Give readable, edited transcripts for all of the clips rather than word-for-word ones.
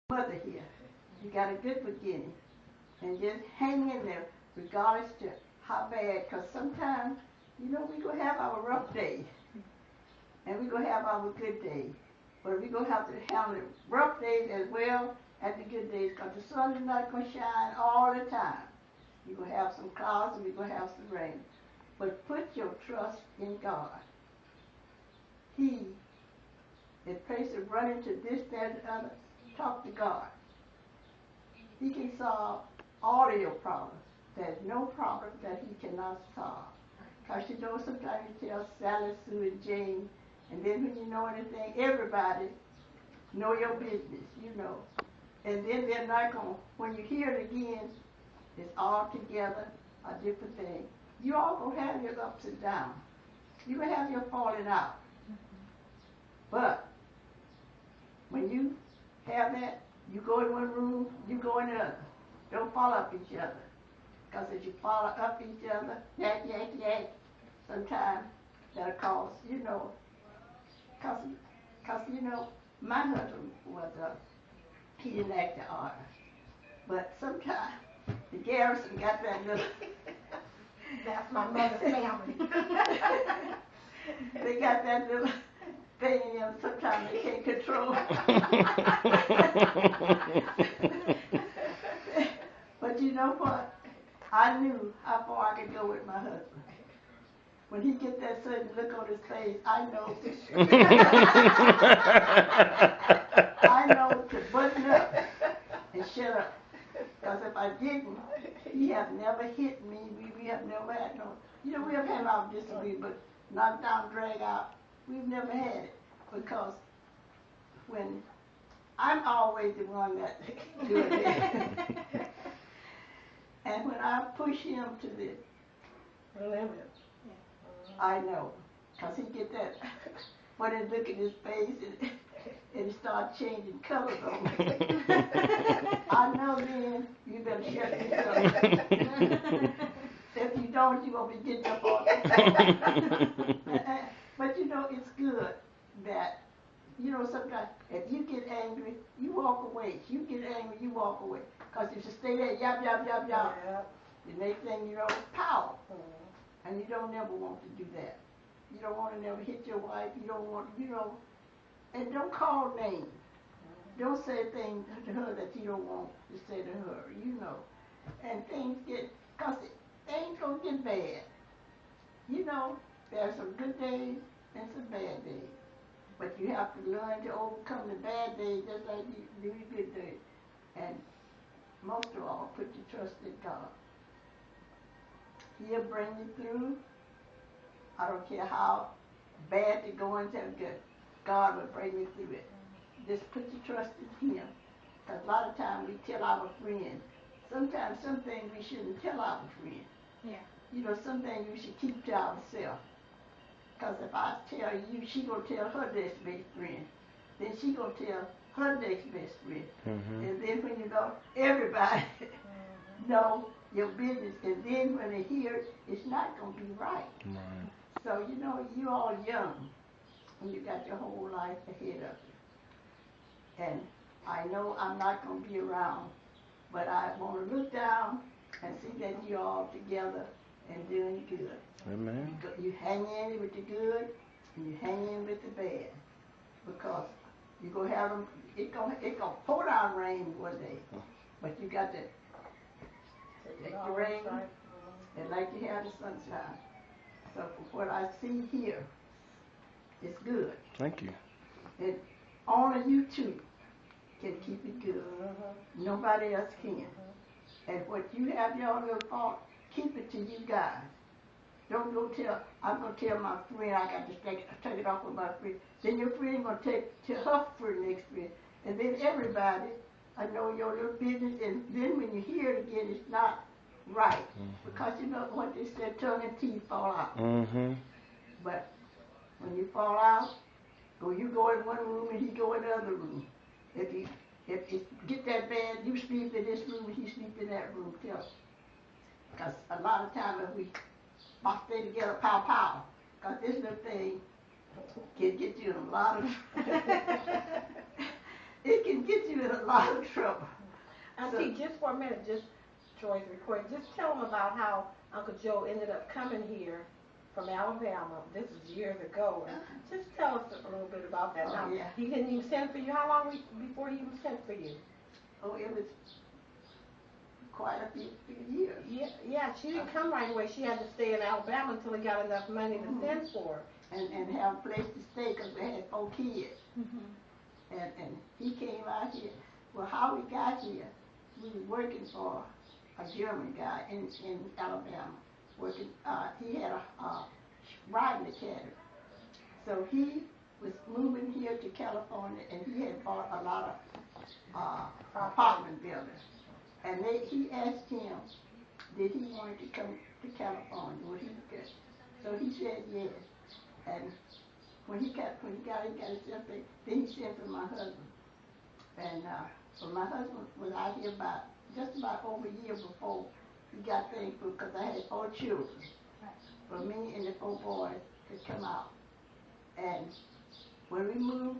mother here. You got a good beginning. And just hang in there regardless to how bad. Because sometimes, we're going to have our rough days. And we're going to have our good days. But we're going to have to handle the rough days as well as the good days. Because the sun is not going to shine all the time. You're going to have some clouds and we're going to have some rain. But put your trust in God. He is place of running to this, that, and the other. Talk to God. He can solve all of your problems. There's no problem that he cannot solve. Because sometimes you tell Sally, Sue, and Jane, and then when you know anything, everybody know your business. And then they're not going to, when you hear it again, it's all together a different thing. You all going to have your ups and downs. You're going to have your falling out. But when you have that, you go in one room, you go in another. Don't follow up each other. Because if you follow up each other, yak, sometimes that'll cause, because, my husband was, he didn't act the order. But sometimes the Garrison got that little... That's my mother's family. They got that little thing in them sometimes they can't control. But you know what? I knew how far I could go with my husband. When he get that certain look on his face, I know I know to button up and shut up. Because if I didn't, he have never hit me. We have never had no, we have had our disagreement, but knock down, drag out, we've never had it. Because when I'm always the one that doing it. And when I push him to the limit, I know. Because he get that, when he look at his face and start changing colors on me. I know then you better shut yourself. If you don't, you're going to be getting up on it. But it's good that, sometimes if you get angry, you walk away. If you get angry, you walk away. Because if you stay there, yap, the next thing you know, power. And you don't never want to do that. You don't want to never hit your wife. You don't want, and don't call names. Don't say things to her that you don't want to say to her, And things get, because things going to get bad. There's some good days and some bad days. But you have to learn to overcome the bad days just like you do the good days. And most of all, put your trust in God. He'll bring you through. I don't care how bad you're going to get. God will bring you through it. Just put your trust in Him. Because a lot of times we tell our friends. Sometimes some things we shouldn't tell our friends. Yeah. Some things we should keep to ourselves. Because if I tell you, she going to tell her next best friend. Then she going to tell her next best friend. Mm-hmm. And then when everybody know your business. And then when they hear it, it's not going to be right. Right. So, you all young. And you got your whole life ahead of you. And I know I'm not going to be around. But I want to look down and see that you all together and doing good. Amen. You hang in with the good, and you hang in with the bad. Because you're going to have them, it's going to pour down rain one day. But you got to take the rain and like you have the sunshine. So from what I see here, it's good. Thank you. And only you two can keep it good. Nobody else can. And what you have your little fault, keep it to you guys. Don't go tell, I'm going to tell my friend I got to take it off with my friend. Then your friend going to take to her friend next friend. And then everybody, I know your little business. And then when you hear it again, it's not right. Mm-hmm. Because what they said, tongue and teeth fall out. Mm-hmm. But when you fall out, you go in one room and he go in the other room. If you get that bad, you sleep in this room and he sleep in that room too. Because a lot of times if we stay together, pow. Because this little thing can get you in a lot of it can get you in a lot of trouble. Auntie, just for a minute, just Troy's recording. Just tell them about how Uncle Joe ended up coming here from Alabama. This was years ago. And just tell us a little bit about that. Oh, yeah. He didn't even send for you. How long before he was sent for you? Oh, it was quite a few years. Yeah. She didn't come right away. She had to stay in Alabama until he got enough money to send for her. And have a place to stay because we had 4 kids. And he came out here. Well, how we got here, we were working for a German guy in Alabama. Working, he had a riding academy. So he was moving here to California, and he had bought a lot of apartment buildings. And he asked him, did he want to come to California? Would he good? So he said yes. And when he got himself there, then he sent for my husband. And so my husband was out here just about over a year before he got things because I had 4 children. But me and the 4 boys had come out. And when we moved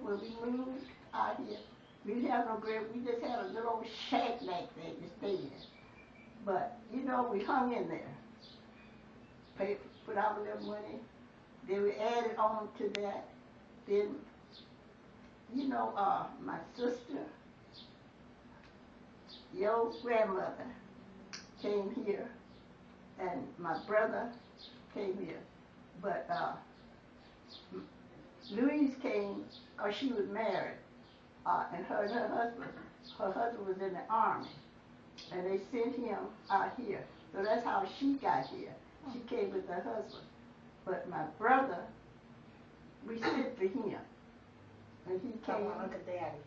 out here, we didn't have no grave. We just had a little old shack like that to stay in. But, you know, we hung in there. Put out a little money. Then we added on to that. Then, you know, my sister, your grandmother came here, and my brother came here. But Louise came because she was married, and her husband was in the army, and they sent him out here. So that's how she got here. She came with her husband. But my brother, we sent for him, and he came. Uncle Daddy.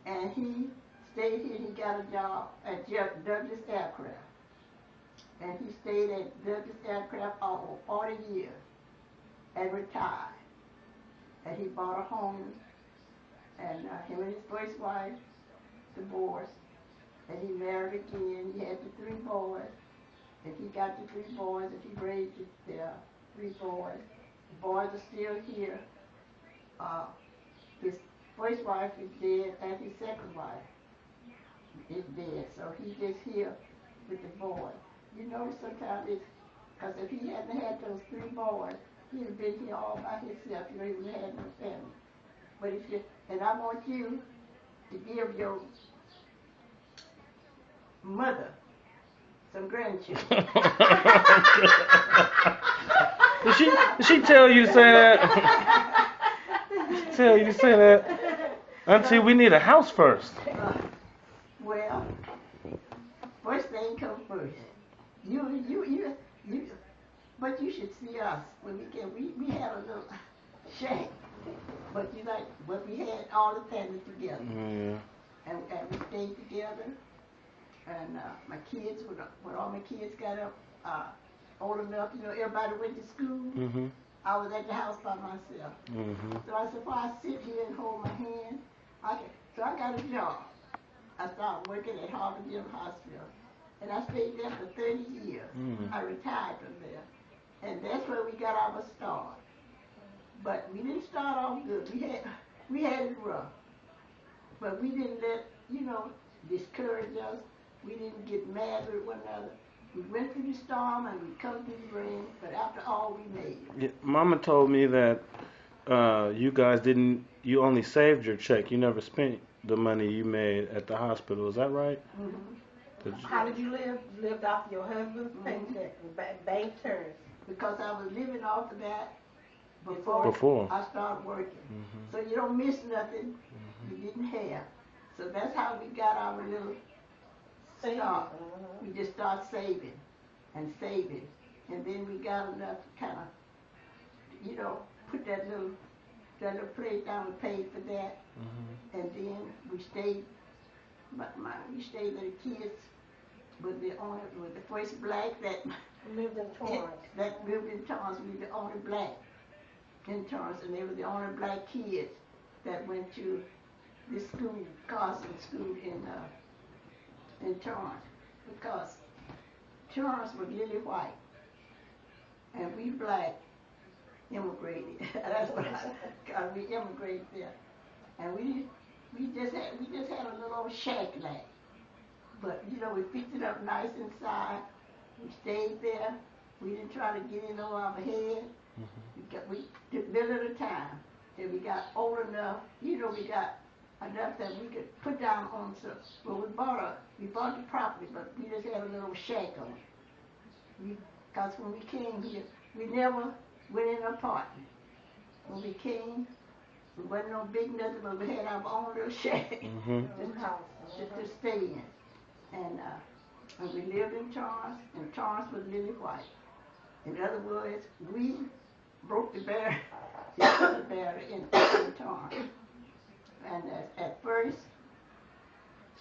And he stayed here. He got a job at Douglas Aircraft, and he stayed at Douglas Aircraft over 40 years, and retired. And he bought a home, and him and his first wife divorced, and he married again. He had the 3 boys. And he got the 3 boys, and he raised the 3 boys. The boys are still here. His first wife is dead, and his second wife is dead. So he's just here with the boys. You know, sometimes it's because if he hadn't had those 3 boys, he'd have been here all by himself. You know, he wouldn't have had no family. But he's just, and I want you to give your mother some grandchildren. Did she tell you to say that? Tell you to say that? Auntie, we need a house first. Well, first thing comes first. You, but you should see us when we came. We had a little shack, but we had all the family together. Yeah. And we stayed together. And my kids, when all my kids got up old enough, you know, everybody went to school. Mm-hmm. I was at the house by myself. Mm-hmm. So I said, well, I sit here and hold my hand. So I got a job. I started working at Harvard General Hospital. And I stayed there for 30 years. Mm-hmm. I retired from there. And that's where we got our start. But we didn't start off good. We had it rough. But we didn't let, you know, discourage us. We didn't get mad with one another. We went through the storm and we come through the rain, but after all, we made it. Yeah, Mama told me that you guys you only saved your check. You never spent the money you made at the hospital. Is that right? Mm-hmm. How did you live? Lived off your husband's paycheck, bank terms? Because I was living off of that before I started working. Mm-hmm. So you don't miss nothing you didn't have. So that's how we got our little start. We just start saving and saving. And then we got enough to kind of, you know, put that little place down and paid for that. Mm-hmm. And then we stayed, we stayed with the kids with the first black that lived in Torrance. That lived in Torrance. We were the only black in Torrance, and they were the only black kids that went to this school, Garrisons school in Torrance, because Torrance was lily white, and we black immigrated. That's what because we immigrated there. And we just had a little old shack like. But you know, we fixed it up nice inside. We stayed there. We didn't try to get in over our head. We did little at a time. Till we got old enough, you know, we got enough that we could put down on some. Well, we bought the property, but we just had a little shack on it. Because when we came here, we never went in an apartment. When we came, we wasn't no big nothing, but we had our own little shack to stay in. And we lived in Torrance, and Torrance was Lily White. In other words, we broke the barrier in Torrance. And at first,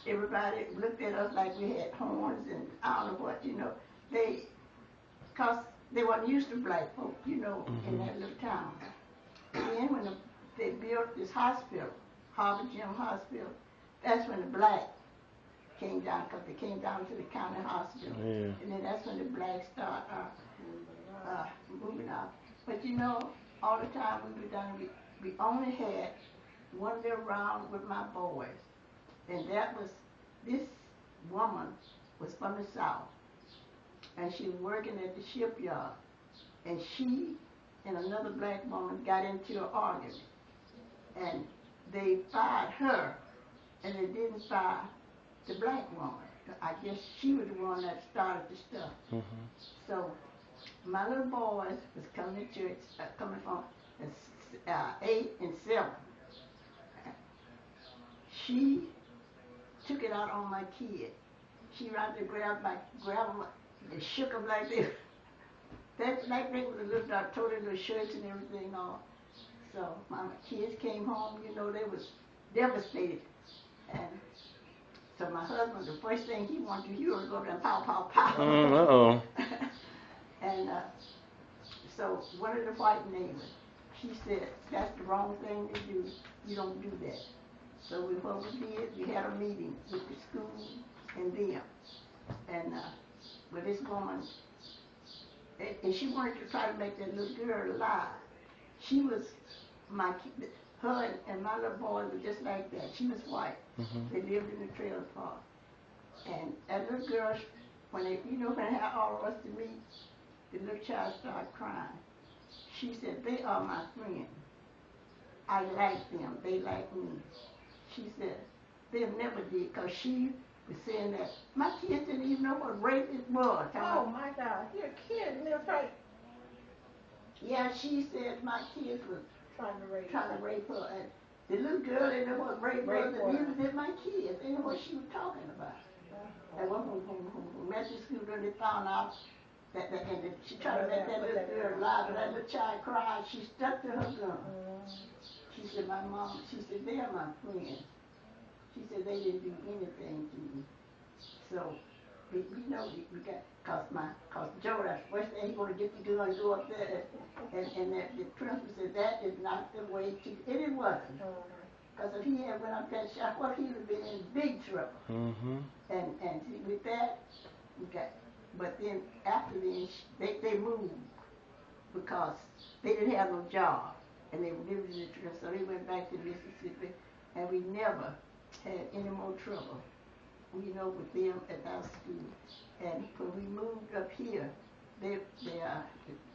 everybody looked at us like we had horns and I don't know what, you know. Because they weren't used to black folk, you know, in that little town. Then when they built this hospital, Harvard General Hospital, that's when the black came down, because they came down to the county hospital. Yeah. And then that's when the blacks started moving out. But you know, all the time we were down, we only had one little round with my boys. And that was, this woman was from the South. And she was working at the shipyard. And she and another black woman got into an argument. And they fired her, and they didn't fire the black woman. I guess she was the one that started the stuff. So my little boys was coming to church, coming from 8 and 7. She took it out on my kid. She ran to grab them, and shook them like this. That black thing was a little dark, totally little shirts and everything on. So my kids came home, you know, they was devastated. And so my husband, the first thing he wanted to do was go there and pow, pow, pow. Uh-oh. And so one of the white neighbors, she said, that's the wrong thing to do. You don't do that. So what we did, we had a meeting with the school and them. And with this woman, and she wanted to try to make that little girl alive. She was her and my little boy were just like that. She was white. They lived in the trailer park. And that little girl, when they had all of us to meet, the little child started crying. She said, they are my friends. I like them. They like me. She said, they'll never did, because she was saying that my kids didn't even know what rape it was. Oh my God, you're a kid, and they're trying. Yeah, she said my kids were trying to rape her. And the little girl didn't know what rape was, and neither did my kids. They didn't know what she was talking about. And when Methodist school, they found out that she tried to make that little girl alive, and that little child cried. She stuck to her gun. She said, my mom, she said, they are my friends. She said, they didn't do anything to me. So, we got, cause Joe, that's the first thing he going to get the gun and go up there. And the principal said, that is not the way to, and it wasn't. Because if he had went up that shot, well, he would have been in big trouble. And with that, we got, but then after this, they moved because they didn't have no job. And they were living in the trailer, so they went back to Mississippi, and we never had any more trouble, with them at our school. And when we moved up here, the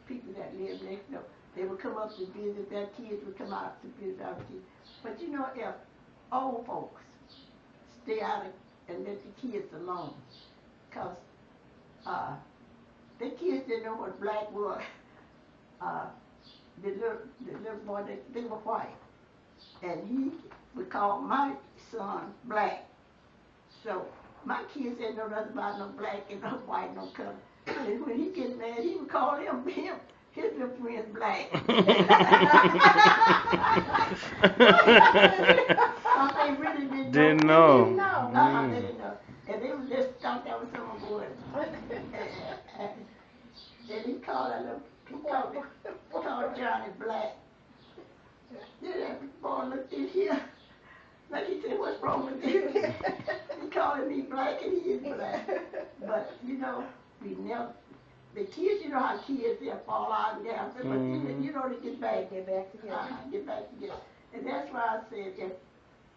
people that lived next door, they would come up to visit, their kids would come out to visit our kids. But if old folks stay out and let the kids alone, because the kids didn't know what black was. The little boy, they were white. And he would call my son black. So my kids didn't know nothing about no black and no white, no color. And when he get mad, he would call his little friend black. They really didn't know. They didn't know. And they was just thought that was some boy. And he called that little. He called Johnny black. Then that boy looked in here. Like he said, what's wrong with you? He calling me black and he is black. But, we never, the kids, how kids, they'll fall out and down. But, they get back together. Get back together. And that's why I said,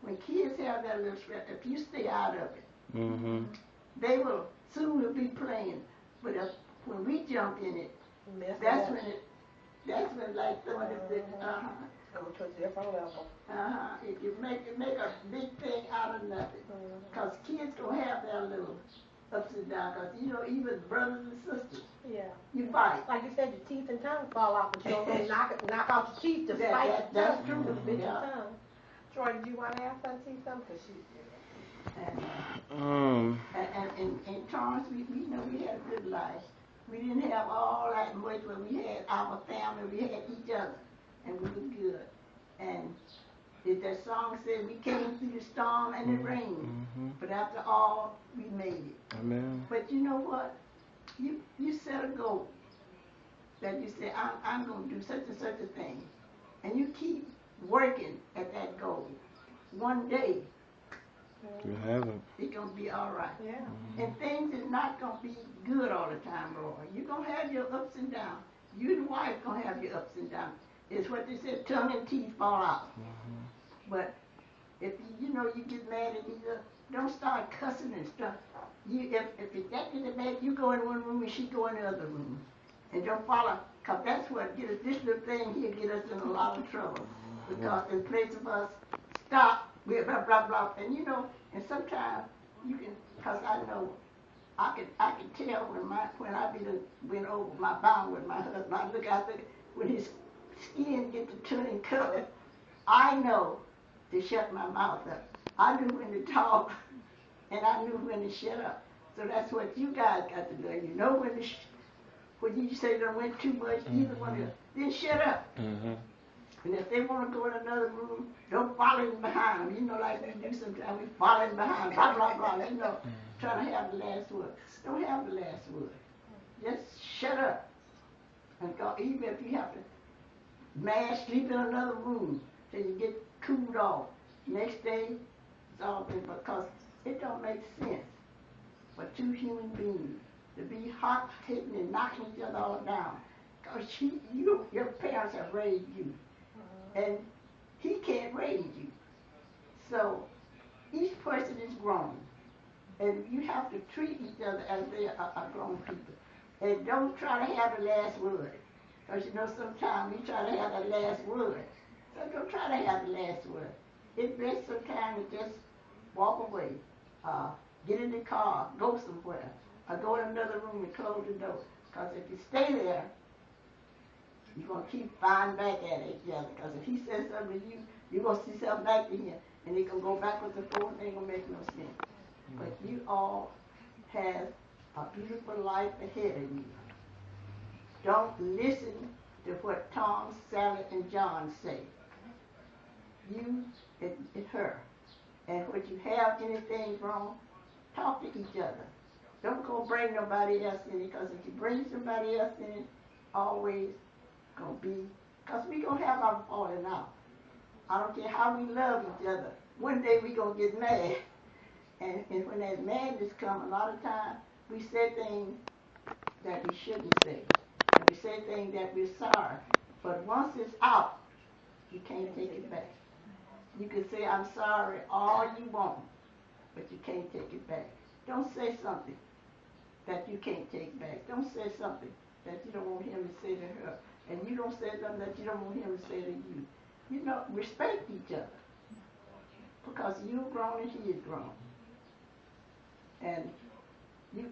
when kids have that little stress, if you stay out of it, Mm-hmm. they will soon be playing. But when we jump in it, that's when like someone is saying, Go to a different level. If you make a big thing out of nothing. Because kids gonna have their little ups and downs. Because, you know, even brothers and sisters, Yeah. you fight. Like you said, your teeth and tongue fall out, but you don't really knock out your teeth to fight. That's true. With a bit of tongue. Troy, did you want to ask Auntie something? Cause she. And in Torrance, we know we had a good life. We didn't have all that much, but we had our family, we had each other, and we were good. And if that song said we came through the storm and the rain, but after all, we made it. Amen. But you know what? You set a goal that you say, I'm going to do such and such a thing. And you keep working at that goal. One day, You haven't. it's going to be all right. Yeah. And things is not going to be good all the time, Roy. You're going to have your ups and downs. You and wife going to have your ups and downs. It's what they said, tongue and teeth fall out. But if you know you get mad at each other, don't start cussing and stuff. If it that gets mad, you go in one room and she go in the other room. And don't follow, because that's what get us, this little thing here get us in a lot of trouble. Because in place of us, stop, we're blah, blah, blah. And you know, and sometimes you can, because I know, I can tell when I went over my bound with my husband, I look when his skin get to turning color, I know to shut my mouth up. I knew when to talk, and I knew when to shut up. So that's what you guys got to do. You know when you say they went too much, either one of them, then shut up. And if they want to go in another room, don't follow them behind them. You know, like we do sometimes, we follow them behind, blah, blah, blah, you know, trying to have the last word. Don't have the last word. Just shut up. And go, even if you have to sleep in another room till you get cooled off. Next day, it's all good because it don't make sense for two human beings to be hot, hitting and knocking each other all down. Because your parents have raised you. And he can't raise you. So each person is grown. And you have to treat each other as they are grown people. And don't try to have the last word. Because you know sometimes we try to have the last word. So don't try to have the last word. It's best sometimes to just walk away. Get in the car, go somewhere. Or go in another room and close the door. Because if you stay there, you're going to keep firing back at each other. Because if he says something to you, you're going to see something back to him. And they're going to go backwards and forth and it ain't going to make no sense. But you all have a beautiful life ahead of you. Don't listen to what Tom, Sally, and John say. You and her. And when you have anything wrong, talk to each other. Don't go bring nobody else in it, because if you bring somebody else in it, always going to be, because we going to have our falling out. I don't care how we love each other. One day we going to get mad. And when that madness comes, a lot of times we say things that we shouldn't say. And we say things that we're sorry. But once it's out, you can't take it back. You can say, I'm sorry all you want, but you can't take it back. Don't say something that you can't take back. Don't say something that you don't want him to say to her. And you don't say something that you don't want him to say to you. You know, respect each other. Because you're grown and he is grown. And if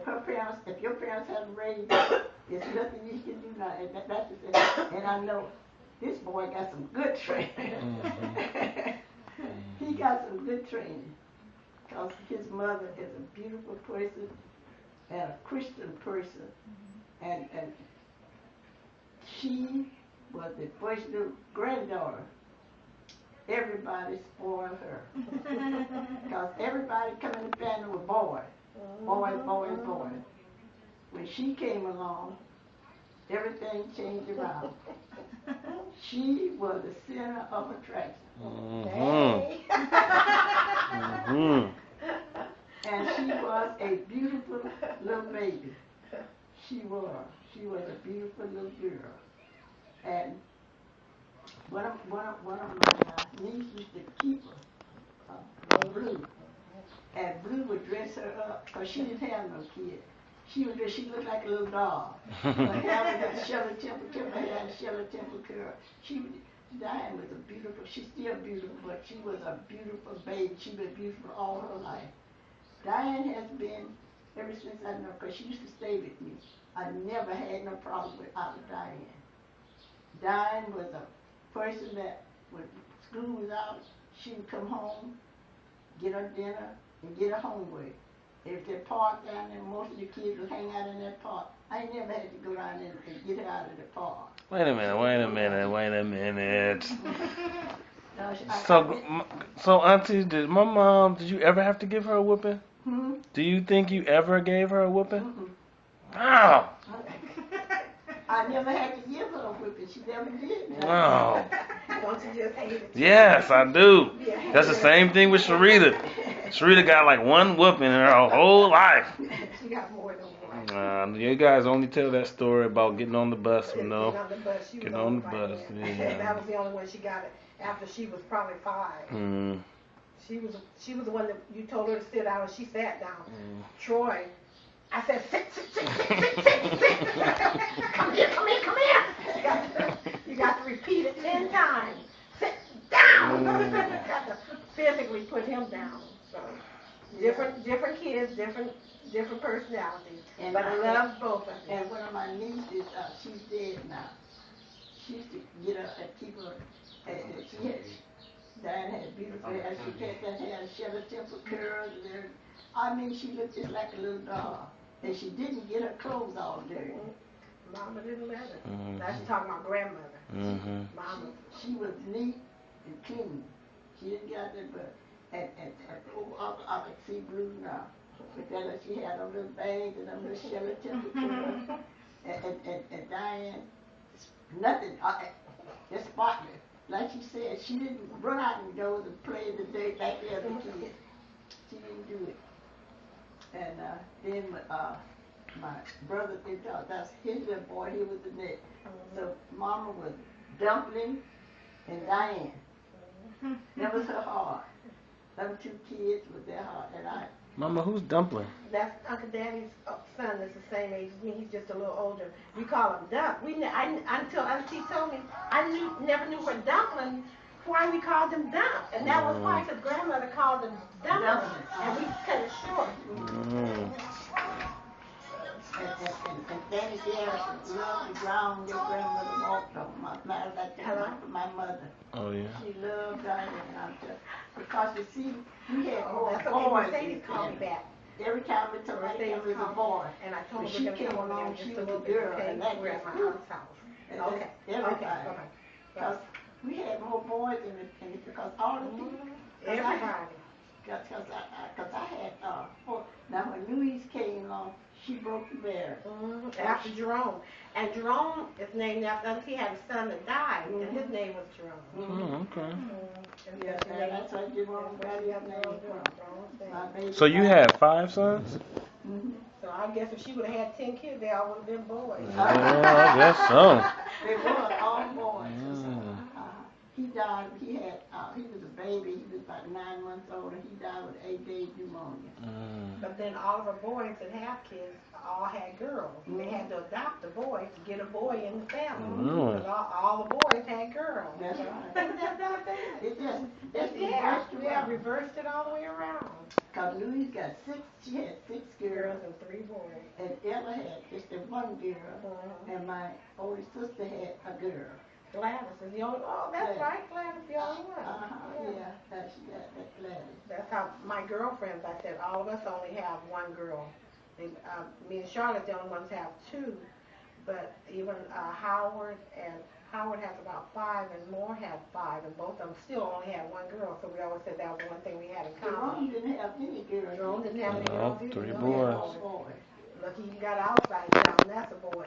your parents haven't raised you, there's nothing you can do now. And that's just it. And I know this boy got some good training. He got some good training. Because his mother is a beautiful person and a Christian person. And she was the first little granddaughter. Everybody spoiled her. Because everybody come in the family with boys. Boys, boys, boys. When she came along, everything changed around. She was the center of attraction. And she was a beautiful little baby. She was a beautiful little girl. And One of my nieces used to keep her, Blue. And Blue would dress her up, because she didn't have no kid. She looked like a little doll. Her hair was a Shirley Temple curl, her hair had a Shirley Temple curl. Diane was a beautiful, she's still beautiful, but she was a beautiful baby. She was beautiful all her life. Diane has been, ever since I know, because she used to stay with me. I never had no problem with Diane. Diane was a person that when school was out, she would come home, get her dinner, and get her homework. If they park down there, most of the kids would hang out in that park. I never had to go down there and get her out of the park. Wait a minute. No, So Auntie, did you ever have to give her a whooping? Do you think you ever gave her a whooping? Wow. I never had to give her a whipping. She never did. Wow. Don't you just hate it? Yes, I do. That's the same thing with Sharita. Sharita got like one whooping in her whole life. She got more than one. You guys only tell that story about getting on the bus, you know. Getting on the bus. Yeah. That was the only one she got it after she was probably 5. She was the one that you told her to sit down and she sat down. Troy, I said, sit. Come here. You got to repeat it 10 times. Sit down. You got to physically put him down. So different kids, different personalities. And but I love both of them. And one of my nieces, she's dead now. She used to get her and keep her. Diane had beautiful hair. She had that hair, Shirley Temple curls, and everything. I mean, she looked just like a little doll. And she didn't get her clothes all dirty. Mama didn't let her. Now she's talking about grandmother. Mama. She was neat and clean. She didn't get out there, but I could see Blue now. But then she had them little bags and them little Shirley Temple curls. And Diane, nothing, just spotless. Like she said, she didn't run out and go and play in the day like the other kids. She didn't do it. And then my brother, that's his little boy, he was the next. So Mama was Dumpling and Diane. That was her heart. Them 2 kids was their heart. And Mama, who's Dumpling? That's Uncle Daddy's son. That's the same age as me. He's just a little older. We call him Dump. Until Auntie told me, I never knew what Dumpling. Why we called him Dump, and that was why his grandmother called him Dumpling, and we cut it short. And Danny Garrison loved to drown your grandmother walked on. My mother. Oh yeah. She loved Diane because you see, we had more That's boys. okay. Mercedes called me back. Every time we told her it was a boy. And I told her she came along, she was a girl, and that we're at my aunt's house. Okay. Everybody. Because we had more boys in it because all the people. Everybody. Because I had now when Louise came along, she broke the barrier. After Jerome. And Jerome is named after Auntie had a son that died, and his name was Jerome. Okay. Yeah, that's what Jerome got his name from. So you had 5 sons? So I guess if she would have had 10 kids, they all would have been boys. I guess so. They were all boys. He died, he was a baby, he was about 9 months old, and he died with 8-day pneumonia. But then all of her boys that have kids all had girls. And they had to adopt a boy to get a boy in the family. Because all the boys had girls. That's right. Isn't that something? It reversed it all the way around. Because Louise got 6, she had 6 girls. And 3 boys. And Ella had just the 1 girl, and my older sister had a girl. Gladys is the only that's right, Gladys is the only one. Yeah, that's Gladys. That's how my girlfriends, I said, all of us only have 1 girl. Me and Charlotte, the only ones have 2. But even Howard has about 5, and Moore had 5, and both of them still only had 1 girl. So we always said that was the one thing we had in common. Jerome didn't have any girls. Jerome didn't have any girls either. 3 boys. Look, he got outside down. That's a boy.